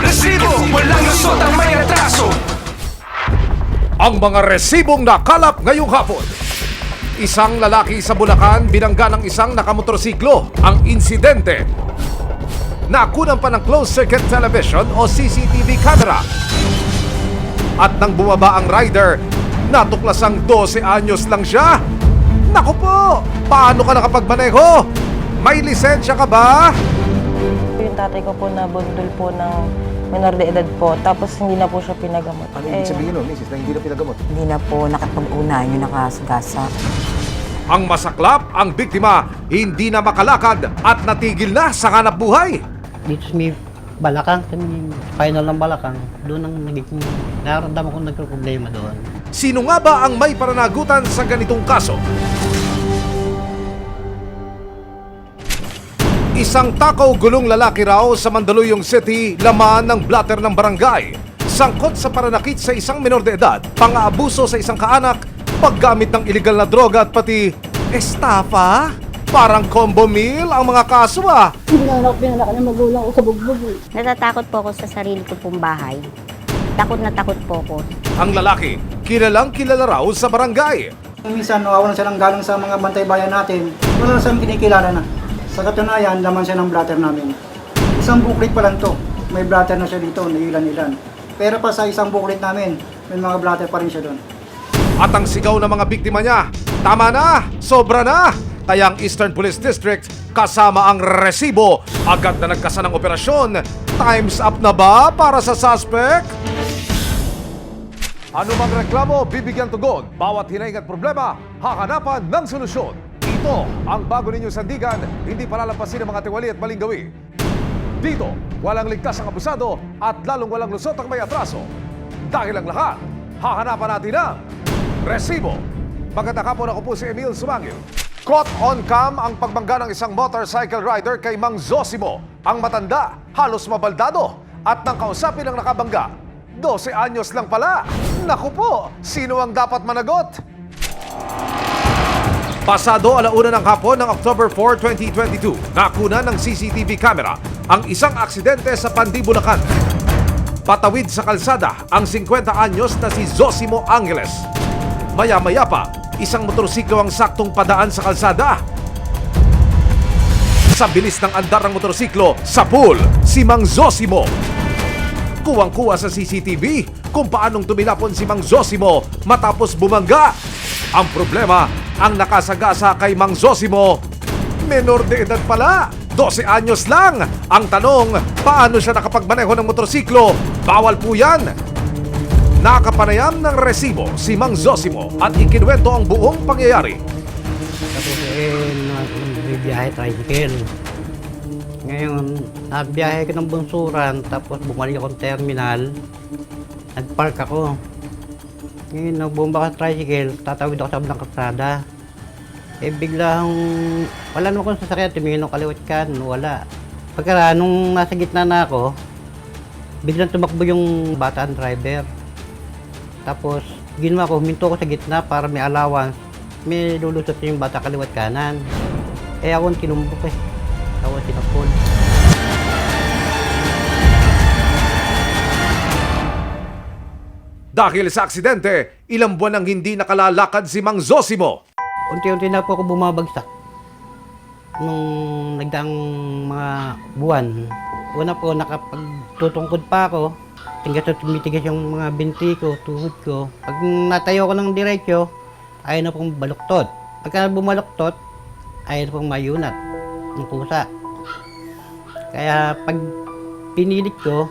resibo, walang lusot ang may atraso. Ang mga resibong nakalap ngayong hapon. Isang lalaki sa Bulacan binangga ng isang nakamotorsiklo. Ang insidente, nakunan pa ng closed-circuit television o CCTV camera. At nang bumaba ang rider, natuklasang 12 anyos lang siya. Naku po, paano ka nakapagmaneho? May lisensya ka ba? Yung tatay ko po na bundol po ng menor de edad po, tapos hindi na po siya pinagamot. Ano ibig sabihin nun, misis, na hindi na pinagamot? Hindi na po nakapag-una yung nakasagasa. Ang masaklap, ang biktima, hindi na makalakad at natigil na sa hanap buhay. Dito sa may balakang, sa may final ng balakang, doon ang nagiging, nararamdaman ko nagka-problema doon. Sino nga ba ang may pananagutan sa ganitong kaso? Isang takaw gulong lalaki raw sa Mandaluyong City, laman ng blatter ng barangay. Sangkot sa paranakit sa isang menor de edad, pang-aabuso sa isang kaanak, paggamit ng iligal na droga at pati estafa. Parang combo meal ang mga kaso ah. Pinalak ng magulang ko sa bugbog. Natatakot po ako sa sarili ko pong bahay. Takot na takot po ako. Ang lalaki, kilalang kilala raw sa barangay. Minsan, nawawalan siya ng galang sa mga bantay bayan natin. Wala na siyang kinikilala na. Sa katunayan, laman siya ng blatter namin. Isang buklit pa lang to. May blatter na siya dito, nailan-ilan. Pero pa sa isang buklit namin, may mga blatter pa rin siya doon. At ang sigaw ng mga biktima niya, tama na, sobra na. Kaya ang Eastern Police District kasama ang resibo, agad na nagkasa ng operasyon. Time's up na ba para sa suspect? Ano mang reklamo, bibigyan tugon. Bawat hinaing at problema, hahanapan ng solusyon. Ito ang bago ninyong sandigan, hindi palalampasin ng mga tiwali at maling gawi. Dito, walang ligtas ang abusado at lalong walang lusot ang may atraso. Dahil ang lahat, hahanapan natin ang resibo. Magandang hapon, ako po si Emil Sumangil. Caught on cam ang pagbangga ng isang motorcycle rider kay Mang Zosimo. Ang matanda, halos mabaldado. At nang kausapin ang nakabangga, 12 anyos lang pala. Naku po, sino ang dapat managot? Pasado alauna ng hapon ng October 4, 2022, nakuna ng CCTV camera ang isang aksidente sa Pandi, Bulacan. Patawid sa kalsada ang 50 anyos na si Zosimo Angeles. Maya-maya pa, isang motorsiklo ang saktong padaan sa kalsada. Sa bilis ng andar ng motorsiklo, sa pool, si Mang Zosimo. Kuwang-kuwa sa CCTV kung paanong tumilapon si Mang Zosimo matapos bumangga. Ang problema, ang nakasagasa kay Mang Zosimo, menor de edad pala, 12 anyos lang. Ang tanong, paano siya nakapagmaneho ng motorsiklo? Bawal po yan. Nakapanayam ng resibo si Mang Zosimo at ikinuwento ang buong pangyayari. Tapos biyahe tricycle. Ngayon, biyahe ko ng Bunsuran, tapos bumalik akong terminal, nag-park ako. Ngayon, nagbumba ka tricycle, tatawid ako sa abang kalsada. Biglang, wala naman akong sasakyan, tumingin ng kaliwat kan, wala. Pagka nung nasa gitna na ako, biglang tumakbo yung bataan driver. Tapos, ginawa ko, huminto ko sa gitna para may allowance. May lulusot yung bata kaliwat kanan. Ako tinumbok Tapos tinapon. Dahil sa aksidente, ilang buwan nang hindi nakalalakad si Mang Zosimo. Unti-unti na po ako bumabagsak. Nung nagdaang mga buwan, una po nakapagtutungkod pa ako. Tingkat at tumitigas yung mga binti ko, tuhod ko. Pag natayo ko ng diretsyo, ayaw na pong baluktot. Pagka bumaluktot, ayaw na pong mayunat ng pusa. Kaya pag pinilit ko,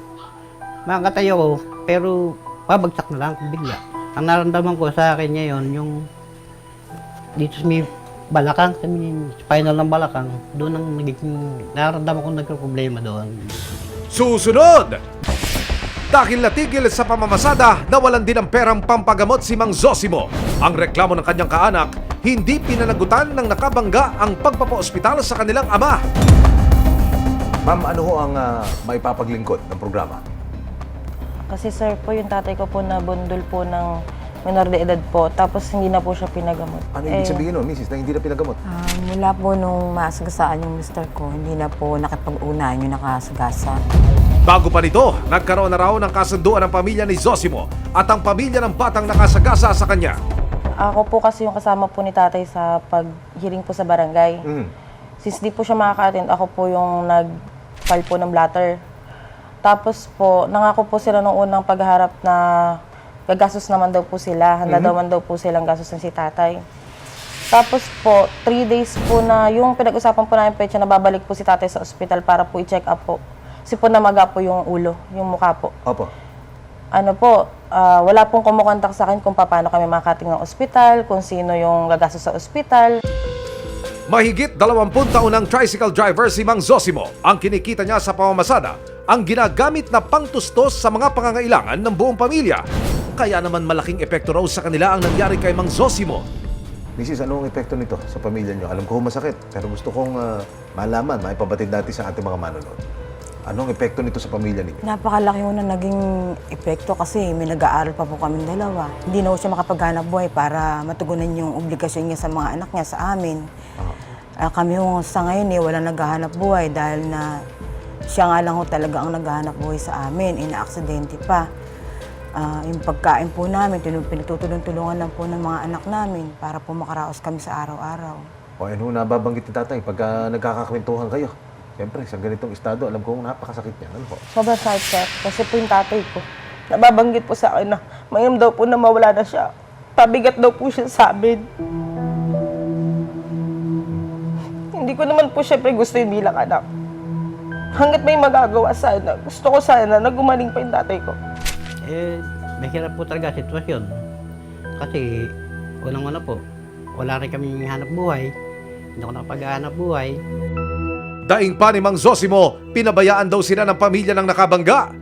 makakatayo ko, pero pabagsak na lang bigla. Ang naramdaman ko sa akin ngayon, yung dito sa may balakang, sa may spinal ng balakang, doon ang nagiging, naramdaman ko nagka-problema doon. Susunod! Dahil natigil sa pamamasada, nawalan din ng perang pampagamot si Mang Zosimo. Ang reklamo ng kanyang kaanak, hindi pinanagutan ng nakabangga ang pagpapa-ospital sa kanilang ama. Ma'am, ano ho ang maipapaglingkod ng programa? Kasi sir po, yung tatay ko po na bundol po ng minor de edad po. Tapos hindi na po siya pinagamot. Ano ibig sabihin nun, Mrs., na hindi na pinagamot? Mula po nung masagasaan yung mister ko, hindi na po nakipag-unahan yung nakasagasa. Bago pa nito, nagkaroon na raw ng kasunduan ng pamilya ni Zosimo at ang pamilya ng batang nakasagasa sa kanya. Ako po kasi yung kasama po ni tatay sa pag-hearing po sa barangay. Since di po siya makaka-attend, ako po yung nag-file po ng blatter. Tapos po, nangako po sila nung unang pagharap na gagastos naman daw po sila. Handa daw po silang gastos ng si tatay. Tapos po, 3 days po na yung pinag-usapan po namin petsa na babalik po si tatay sa ospital para po i-check up po. Kasi po namaga po yung ulo, yung mukha po. Opo. Wala pong kumukontak sa akin kung paano kami makakating ng ospital, kung sino yung gagastos sa ospital. Mahigit 20 taon ng tricycle driver si Mang Zosimo. Ang kinikita niya sa pamamasada ang ginagamit na pangtustos sa mga pangangailangan ng buong pamilya. Kaya naman malaking epekto raw sa kanila ang nangyari kay Mang Zosimo. Mrs., ano ang epekto nito sa pamilya niyo? Alam ko masakit, pero gusto kong malaman, maipabatid natin sa ating mga manonood. Anong epekto nito sa pamilya ninyo? Napakalaki ho na naging epekto kasi may nag-aaral pa po kami dalawa. Hindi na ho siya makapaghanap buhay para matugunan yung obligasyon niya sa mga anak niya, sa amin. Kami ho sa ngayon wala naghahanap buhay dahil na siya nga lang ho talaga ang naghahanap buhay sa amin, ina-aksidente pa. Yung pagkain po namin, pinagtutulong-tulungan lang po ng mga anak namin para po makaraos kami sa araw-araw. O ano nababanggit ni tatay pagka nagkakakwentuhan kayo? Siyempre, sa ganitong estado, alam kong napakasakit niya. Ano po? Sobrang sakit, sir. Kasi po yung tatay ko, nababanggit po sa akin na mayroon daw po na mawala na siya. Pabigat daw po siya sa amin. Hindi ko naman po syempre gusto yung bilang anak. Hanggat may magagawa sana, gusto ko sana na gumaling pa yung tatay ko. Mahirap po talaga sitwasyon. Kasi, unang-una po, wala rin kami hanap buhay. Hindi ako nakapag-hanap buhay. Daing pa ni Mang Zosimo, pinabayaan daw sila ng pamilya ng nakabangga.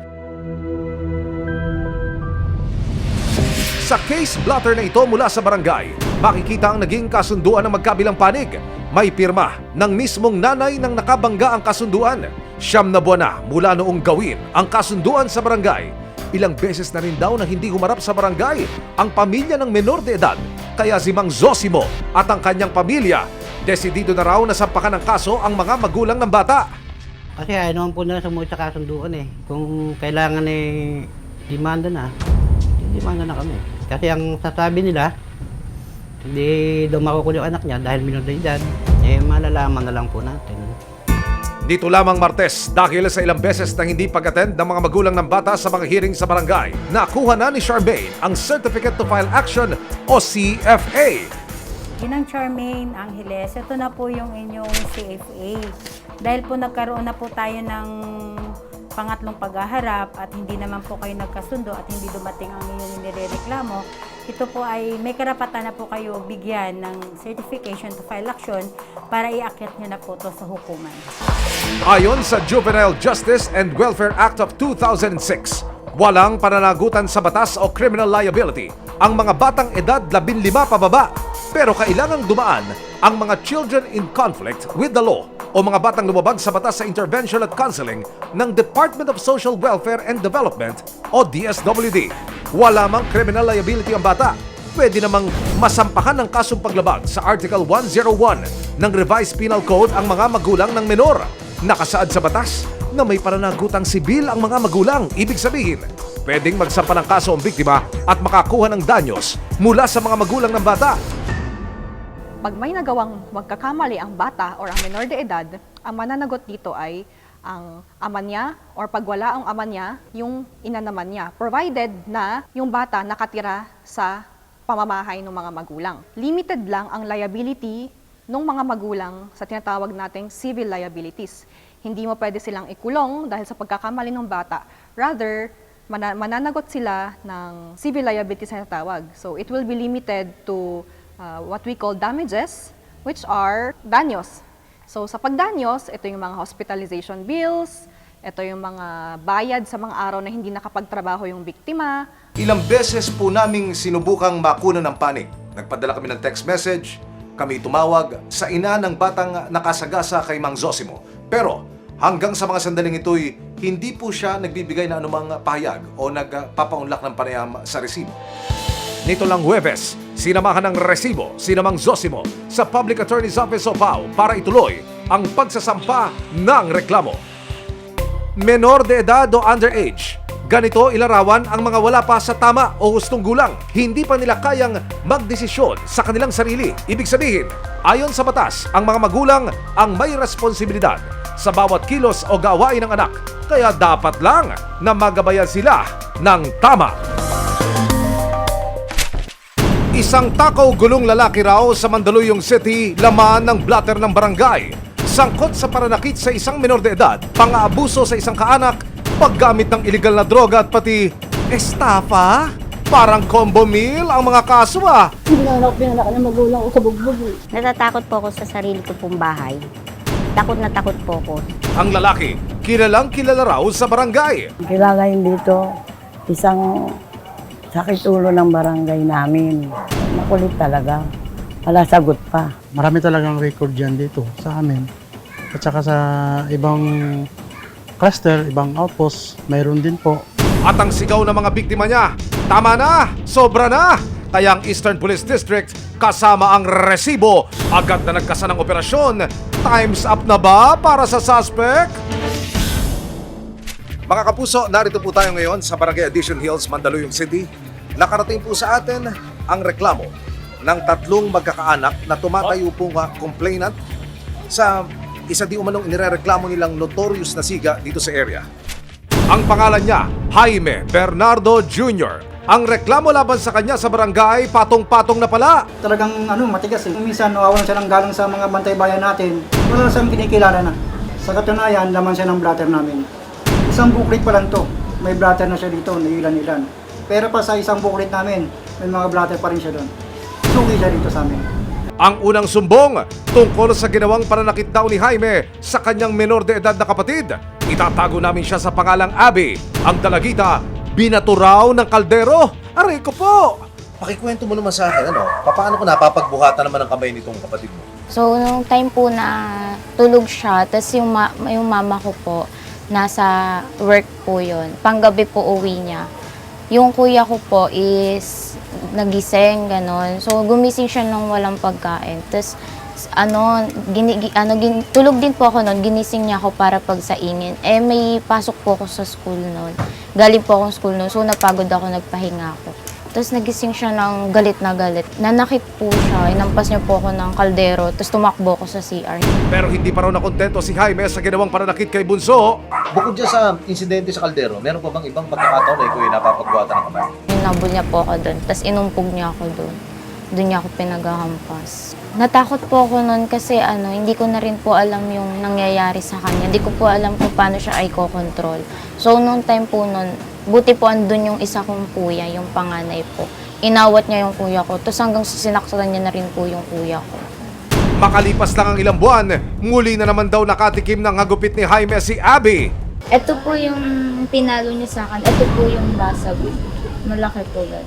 Sa case blotter na ito mula sa barangay, makikita ang naging kasunduan ng magkabilang panig. May pirma ng mismong nanay ng nakabangga ang kasunduan. 9 na buwan na mula noong gawin ang kasunduan sa barangay. Ilang beses na rin daw na hindi humarap sa barangay ang pamilya ng menor de edad. Kaya si Mang Zosimo at ang kanyang pamilya, desidido na raw na sampakan ng kaso ang mga magulang ng bata. Kasi ayaw naman po na sumuot sa kasunduan eh. Kung kailangan demanda na, demanda na kami. Kasi ang sasabi nila, hindi daw makukulong yung anak niya dahil minor de edad, malalaman na lang po natin. Dito lamang Martes, dahil sa ilang beses na hindi pag-attend ng mga magulang ng bata sa mga hearing sa barangay, nakuha na ni Charmaine ang Certificate to File Action o CFA. Ginang Charmaine Angeles, ito na po yung inyong CFA. Dahil po nagkaroon na po tayo ng pangatlong paghaharap at hindi naman po kayo nagkasundo at hindi dumating ang inyong nirereklamo, ito po ay may karapatan na po kayo bigyan ng certification to file action para iakyat nyo na po ito sa hukuman. Ayon sa Juvenile Justice and Welfare Act of 2006, walang pananagutan sa batas o criminal liability ang mga batang edad 15 pababa. Pero kailangang dumaan ang mga children in conflict with the law o mga batang lumabag sa batas sa intervention at counseling ng Department of Social Welfare and Development o DSWD. Wala mang criminal liability ang bata. Pwede namang masampakan ng kasong paglabag sa Article 101 ng Revised Penal Code ang mga magulang ng menor. Nakasaad sa batas na may pananagutang sibil ang mga magulang. Ibig sabihin, pwedeng magsampa ng kaso ang biktima at makakuha ng danyos mula sa mga magulang ng bata. Pag may nagawang magkakamali ang bata o ang menor de edad, ang mananagot dito ay ang ama niya or pag wala ang ama niya, yung ina naman niya, provided na yung bata nakatira sa pamamahay ng mga magulang. Limited lang ang liability ng mga magulang sa tinatawag nating civil liabilities. Hindi mo pwede silang ikulong dahil sa pagkakamali ng bata. Rather, mananagot sila ng civil liabilities na tinatawag. So it will be limited to what we call damages, which are danyos. So sa pagdanyos, ito yung mga hospitalization bills, ito yung mga bayad sa mga araw na hindi nakapagtrabaho yung biktima. Ilang beses po naming sinubukang makunan ng panig. Nagpadala kami ng text message, kami tumawag sa ina ng batang nakasagasa kay Mang Zosimo. Pero hanggang sa mga sandaling ito'y hindi po siya nagbibigay na anumang pahayag o nagpapaunlak ng panayam sa resibo. Nito lang Huwebes, sinamahan ng resibo si Mang Zosimo sa Public Attorney's Office o PAO para ituloy ang pagsasampa ng reklamo. Menor de edad o underage, ganito ilarawan ang mga wala pa sa tama o hustong gulang. Hindi pa nila kayang magdesisyon sa kanilang sarili. Ibig sabihin, ayon sa batas, ang mga magulang ang may responsibilidad sa bawat kilos o gawain ng anak. Kaya dapat lang na magabayan sila ng tama. Isang takaw gulong lalaki raw sa Mandaluyong City, laman ng blatter ng barangay. Sangkot sa paranakit sa isang menor de edad, pang-aabuso sa isang kaanak, paggamit ng iligal na droga at pati estafa. Parang combo meal ang mga kaso ah. Pinanganak ng magulang ko sa bugbog. Natatakot po ako sa sarili ko pong bahay. Takot na takot po ako. Ang lalaki, kilalang kilala raw sa barangay. Kilala yun dito, isang sakit ulo ng barangay namin. Makulit talaga. Wala sagot pa. Marami talagang record dyan dito sa amin. At saka sa ibang cluster, ibang outpost, mayroon din po. At ang sigaw ng mga biktima niya, tama na, sobra na. Kaya ang Eastern Police District kasama ang resibo agad na nagkasa ng operasyon. Time's up na ba para sa suspect? Mga kapuso, narito po tayo ngayon sa Barangay Addition Hills, Mandaluyong City. Nakarating po sa atin ang reklamo ng 3 magkakaanak na tumatayo pong complainant sa isa di umanong inirereklamo nilang notorious na siga dito sa area. Ang pangalan niya, Jaime Bernardo Jr. Ang reklamo laban sa kanya sa barangay, patong-patong na pala. Talagang matigas eh. Minsan nawawalan siya ng galang sa mga bantay bayan natin. Wala siyang kinikilala na. Sa katunayan, laman siya ng blatter namin. Isang buklit pa lang to. May blatter na siya dito, ilan-ilan. Pero pa sa isang buklit namin, may mga blatter pa rin siya doon. Sugi siya dito sa amin. Ang unang sumbong tungkol sa ginawang pananakit daw ni Jaime sa kanyang menor de edad na kapatid. Itatago namin siya sa pangalang Abby. Ang dalagita, binato raw ng kaldero. Aray ko po! Pakikwento mo naman sa akin, paano ko napapagbuhatan naman ang kamay nitong kapatid mo? So, nung time po na tulog siya, tapos yung mama ko po, nasa work po yun. Panggabi po uwi niya. Yung kuya ko po is nagising, ganon. So, gumising siya nung walang pagkain. Tapos, tulog din po ako noon, ginising niya ako para pagsaingin. May pasok po ako sa school noon. Galing po akong school noon, so napagod ako, nagpahinga ako. Tapos nagising siya ng galit na galit. Nanakit po siya, inampas niya po ako ng kaldero, tapos tumakbo ako sa CR. Pero hindi pa raw nakontento si Jaime sa ginawang pananakit kay Bunso. Bukod dyan sa insidente sa kaldero, meron pa bang ibang pagkakataon na ikaw ay napapagbuhatan ng kamay? Inabol niya po ako doon, tapos inumpog niya ako doon. Doon niya ako pinaghahampas. Natakot po ako noon kasi hindi ko na rin po alam yung nangyayari sa kanya. Hindi ko po alam kung paano siya ay ko-control. So, noong time po noon, buti po andun yung isa kong kuya, yung panganay po. Inawat niya yung kuya ko, tapos hanggang sinaksalan niya na rin po yung kuya ko. Makalipas lang ang ilang buwan, muli na naman daw nakatikim ng hagupit ni Jaime si Abby. Ito po yung pinalo niya sa akin. Ito po yung basag. Malaki po doon.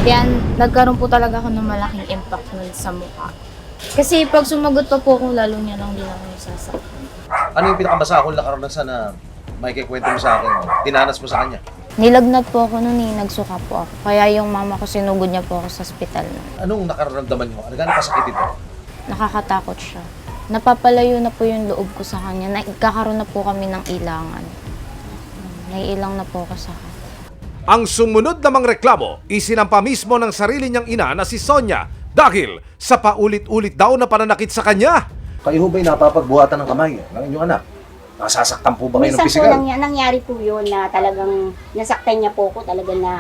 Kaya nagkaroon po talaga ako ng malaking impact nun sa mukha. Kasi pag sumagot pa po ako, lalo niya lang din ako sasaktan. Ano yung pinakamasakol na karanasan na may kikwento mo sa akin? Tinanas mo sa kanya? Nilagnat po ako noon nagsuka po ako. Kaya yung mama ko sinugod niya po ako sa ospital. Anong nakaramdaman mo? Ano gano'ng kasakit ito? Nakakatakot siya. Napapalayo na po yung loob ko sa kanya. Nagkakaroon na po kami ng ilangan. Naiilang na po ako sa kanya. Ang sumunod namang reklamo, isinampa mismo ng sarili niyang ina na si Sonia dahil sa paulit-ulit daw na pananakit sa kanya. Kayo ba'y napapagbuhatan ng kamay ng inyong anak? Nasasaktan po ba kayo ng Minsan pisikal? po nangyari po yun na talagang nasaktan niya po ako talaga na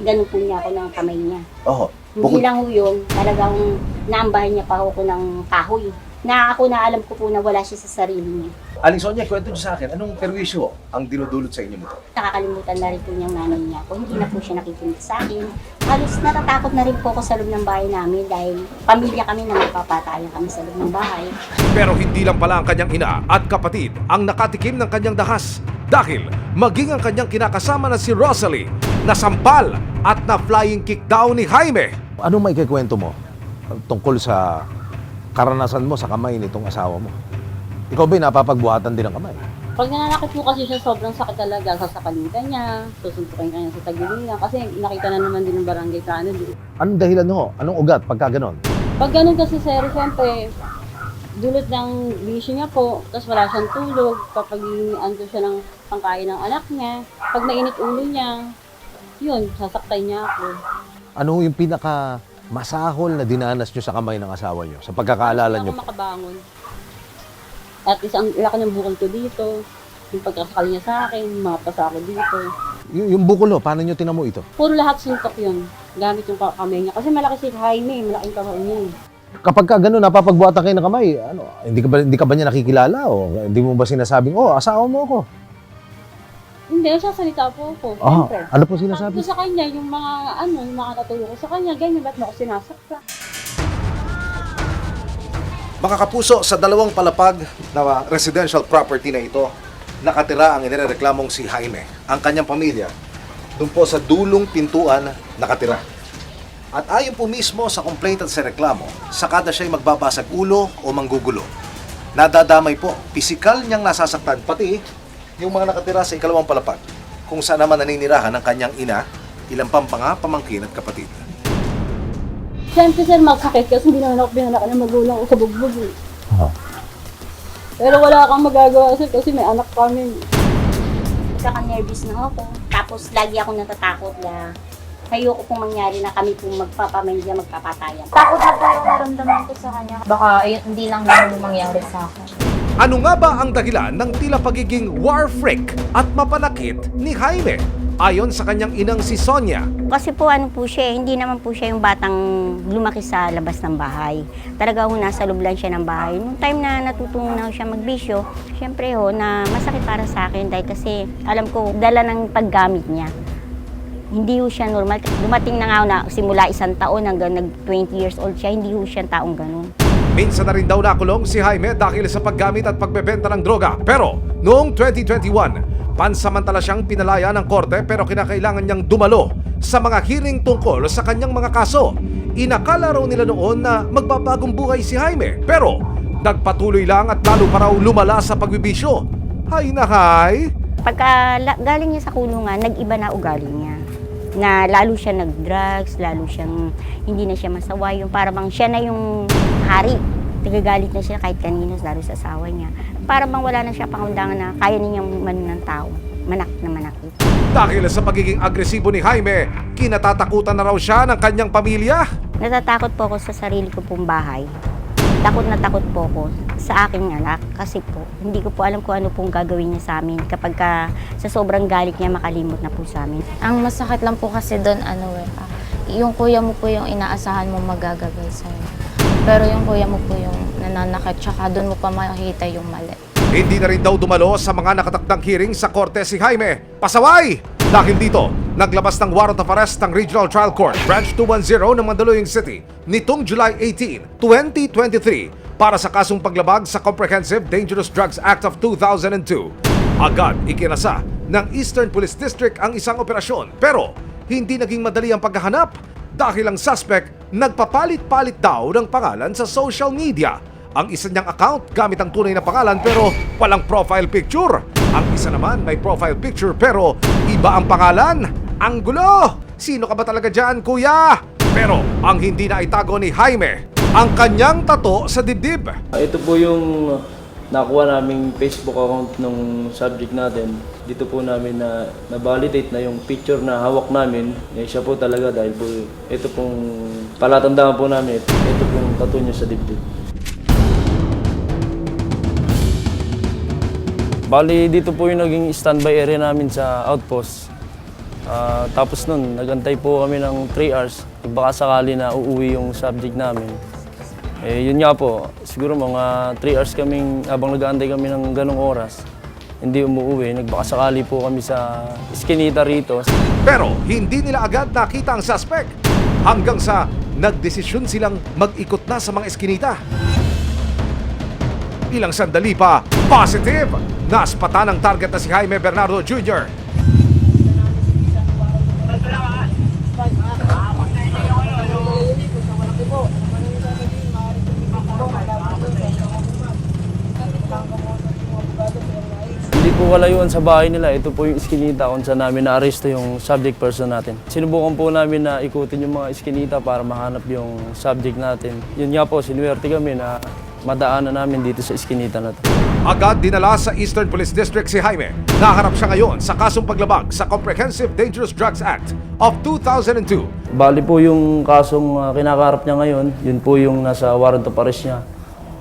ganun po niya ako ng kamay niya. Oo. Hindi lang po yun, talagang naambahan niya pa ako ng kahoy. Na ako na alam ko po na wala siya sa sarili niya. Aling Sonia, kwento niyo sa akin, anong perwisyo ang dinudulot sa inyo nito? Nakakalimutan na rin po niyang nanay niya ako. Hindi na po siya nakikinig sa akin. Halos natatakot na rin po ako sa loob ng bahay namin dahil pamilya kami na magpapatayan kami sa loob ng bahay. Pero hindi lang pala ang kanyang ina at kapatid ang nakatikim ng kanyang dahas dahil maging ang kanyang kinakasama na si Rosalie nasampal at na flying kick down ni Jaime. Anong may kikwento mo tungkol sa karanasan mo sa kamay nitong asawa mo? Ikaw ba'y napapagbuhatan din ng kamay? Pag nananakit po kasi siya, sobrang sakit talaga. Sasakalitan niya, susuntukin ka niya sa tagulingan. Kasi nakita na naman din ng barangay sa ano. Anong dahilan ho? Anong ugat pagka ganon? Pag ganun kasi sir, siyempre, dulot ng bisyo niya po, tapos wala siyang tulog, kapag ando siya ng pangkain ng anak niya, pag nainit ulo niya, yun, sasaktay niya ako. Ano yung pinaka masahol na dinanas nyo sa kamay ng asawa nyo? Sa pagkakaalala Hindi nyo? ako makabangon. At isang laki ng bukol ko dito, yung pagkakakal niya sa akin, mga pasa ako dito. Yung bukol ho, paano nyo tinamo ito? Puro lahat suntok yun, gamit yung kamay niya. Kasi malaki si Jaime, malaking kamay niya. Kapag ka gano'n, napapagbuhatan kayo ng kamay, ano, hindi ka ba niya nakikilala? O hindi mo ba sinasabing, oh, asawa mo ako? Hindi, sasalita po ako, Ah, siyempre. ano po Sabi sinasabi? ko sa kanya, yung mga katulong ko sa kanya, ganyan, ba't mo ako sinasakta? Mga kapuso, sa dalawang palapag na residential property na ito, nakatira ang inireklamong si Jaime. Ang kanyang pamilya, doon po sa dulong pintuan nakatira. At ayon po mismo sa complainant sa reklamo, sakada siya'y magbabasag ulo o manggugulo. Nadadamay po, pisikal niyang nasasaktan, pati yung mga nakatira sa ikalawang palapag, kung saan naman naninirahan ng kanyang ina, ilang pamangkin at kapatid. Siyempre sir, magsakit kasi hindi naman ako pinanakan ng magulang ko sa bugbog. Pero wala kang magagawa sir kasi may anak kami. Nervous na ako. Tapos lagi ako natatakot na ayoko pong mangyari na kami pong magpapamilya, magpapatayan. Takot na po yung naramdaman ko sa kanya. Baka hindi lang ganun mangyari sa akin. Ano nga ba ang dahilan ng tila pagiging war freak at mapanakit ni Jaime? Ayon sa kanyang inang si Sonia. Kasi po ano po siya, hindi naman po siya yung batang lumaki sa labas ng bahay. Talaga ho, nasa loob lang siya ng bahay. Nung time na natutunan na siya magbisyo, syempre ho, na masakit para sa akin dahil kasi alam ko, dala ng paggamit niya. Hindi ho siya normal. Dumating na nga ho na simula 1 taon hanggang nag-20 years old siya, hindi ho siya taong ganun. Minsan na rin daw nakulong si Jaime dahil sa paggamit at pagbebenta ng droga. Pero noong 2021, pansamantala siyang pinalaya ng korte pero kinakailangan niyang dumalo sa mga hearing tungkol sa kanyang mga kaso. Inakala raw nila noon na magbabagong buhay si Jaime. Pero nagpatuloy lang at lalo pa raw lumala sa pagbibisyo. Hay na hay! Pagka galing niya sa kulungan, nag-iba na ugali niya. Na lalo siya nag-drugs, lalo siyang hindi na siya masaway. Yung para bang siya na yung hari. Nagagalit na siya kahit kanino, lalo sa asawa niya. Para bang wala na siya pakundangan na kaya niyang manon ng tao. Manak na manakit. Dahil sa pagiging agresibo ni Jaime, kinatatakutan na raw siya ng kanyang pamilya. Natatakot po ako sa sarili ko pong bahay. Takot na takot po ako sa aking anak kasi po hindi ko po alam kung ano pong gagawin niya sa amin kapag sa sobrang galit niya makalimot na po sa amin. Ang masakit lang po kasi doon, yung kuya mo po yung inaasahan mo magagabay sa'yo. Pero yung kuya mo po yung nananakit, tsaka doon mo pa makikita yung mali. Hindi na rin daw dumalo sa mga nakatakdang hearing sa korte si Jaime. Pasaway! Dahil dito, naglabas ng warrant of arrest ng Regional Trial Court, Branch 210 ng Mandaluyong City nitong July 18, 2023 para sa kasong paglabag sa Comprehensive Dangerous Drugs Act of 2002. Agad ikinasa ng Eastern Police District ang isang operasyon pero hindi naging madali ang paghahanap dahil ang suspect nagpapalit-palit daw ng pangalan sa social media. Ang isa niyang account gamit ang tunay na pangalan pero walang profile picture. Ang isa naman may profile picture pero iba ang pangalan. Ang gulo! Sino ka ba talaga dyan, kuya? Pero ang hindi na itago ni Jaime, ang kanyang tato sa dibdib. Ito po yung nakuha naming Facebook account ng subject natin. Dito po namin na-validate na yung picture na hawak namin. Siya po talaga dahil po ito pong palatandaan po namin. Ito pong tattoo niya sa dibdib. Bali, dito po yung naging standby area namin sa outpost. Tapos nun, nagantay po kami ng 3 hours. Baka sakali na uuwi yung subject namin. Yun nga po, siguro mga 3 hours kaming, habang nag-aantay kami ng ganong oras, hindi umuwi. Nagbaka sakali po kami sa iskinita rito. Pero hindi nila agad nakita ang suspect. Hanggang sa nagdesisyon silang mag-ikot na sa mga eskinita. Ilang sandali pa, positive! Naspatan ang target na si Jaime Bernardo Jr. Hindi po kalayuan sa bahay nila. Ito po yung iskinita kung saan namin na-arresto yung subject person natin. Sinubukan po namin na ikutin yung mga iskinita para mahanap yung subject natin. Yun nga po, sinuwerte kami na madaanan namin dito sa iskinita na to. Agad dinala sa Eastern Police District si Jaime. Naharap siya ngayon sa kasong paglabag sa Comprehensive Dangerous Drugs Act of 2002. Bali po yung kasong kinakaharap niya ngayon, yun po yung nasa warrant of arrest niya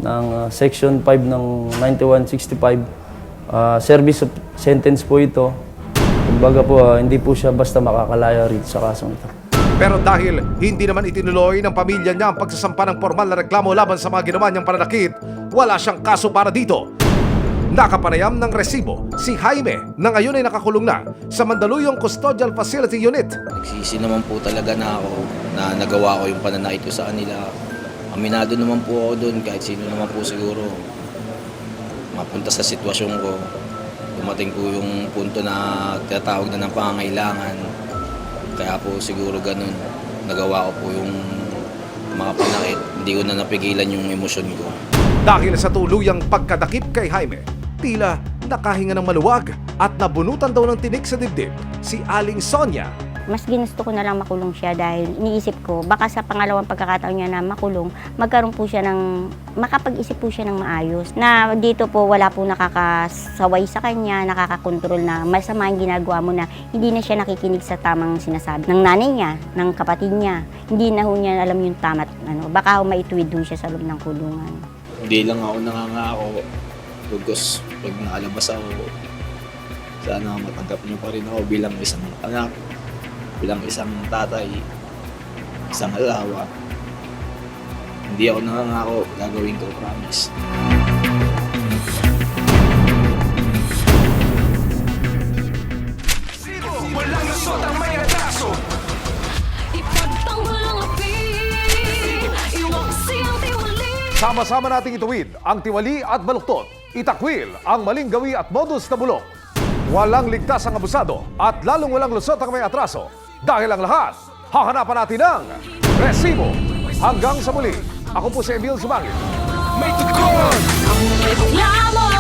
ng Section 5 ng 9165. Service of sentence po ito. Kumbaga po, hindi po siya basta makakalaya rito sa kasong ito. Pero dahil hindi naman itinuloy ng pamilya niya ang pagsasampa ng formal na reklamo laban sa mga ginawa niyang pananakit, wala siyang kaso para dito. Nakapanayam ng resibo si Jaime na ngayon ay nakakulong na sa Mandaluyong Custodial Facility Unit. Nagsisi naman po talaga na ako na nagawa ko yung pananakit ko sa kanila. Aminado naman po ako doon kahit sino naman po siguro mapunta sa sitwasyon ko. Dumating po yung punto na tinatawag na ng pangangailangan. Kaya po siguro ganun. Nagawa ko po yung mga panakit. Hindi ko na napigilan yung emosyon ko. Dahil sa tuluyang pagkadakip kay Jaime, tila nakahinga ng maluwag at nabunutan daw ng tinik sa dibdib si Aling Sonia. Mas ginusto ko na lang makulong siya dahil iniisip ko baka sa pangalawang pagkakataon niya na makulong, magkaroon po siya makapag-isip po siya ng maayos. Na dito po wala po nakakasaway sa kanya, nakakakontrol na masama ang ginagawa mo na hindi na siya nakikinig sa tamang sinasabi ng nanay niya, ng kapatid niya. Hindi na ho niya alam yung tama at baka ho maituwid ho siya sa loob ng kulungan. Hindi lang ako nangangako. Pagkos, pag naalabas ako, sana matanggap niyo pa rin ako bilang isang anak. Bilang isang tatay, isang alawa, hindi ako nangangako, gagawin ko, promise. Walang lusot ang may atraso. Ipagtanggol ang api, iwaksi ang tiwali. Sama-sama nating ituwid ang tiwali at baluktot. Itakwil ang maling gawi at modus na bulok. Walang ligtas ang abusado at lalong walang lusot ang may atraso. Dahil ang lahat, hahanapan natin ng resibo. Hanggang sa muli, ako po si Emil Sumangit. May tugon! Ang reklamo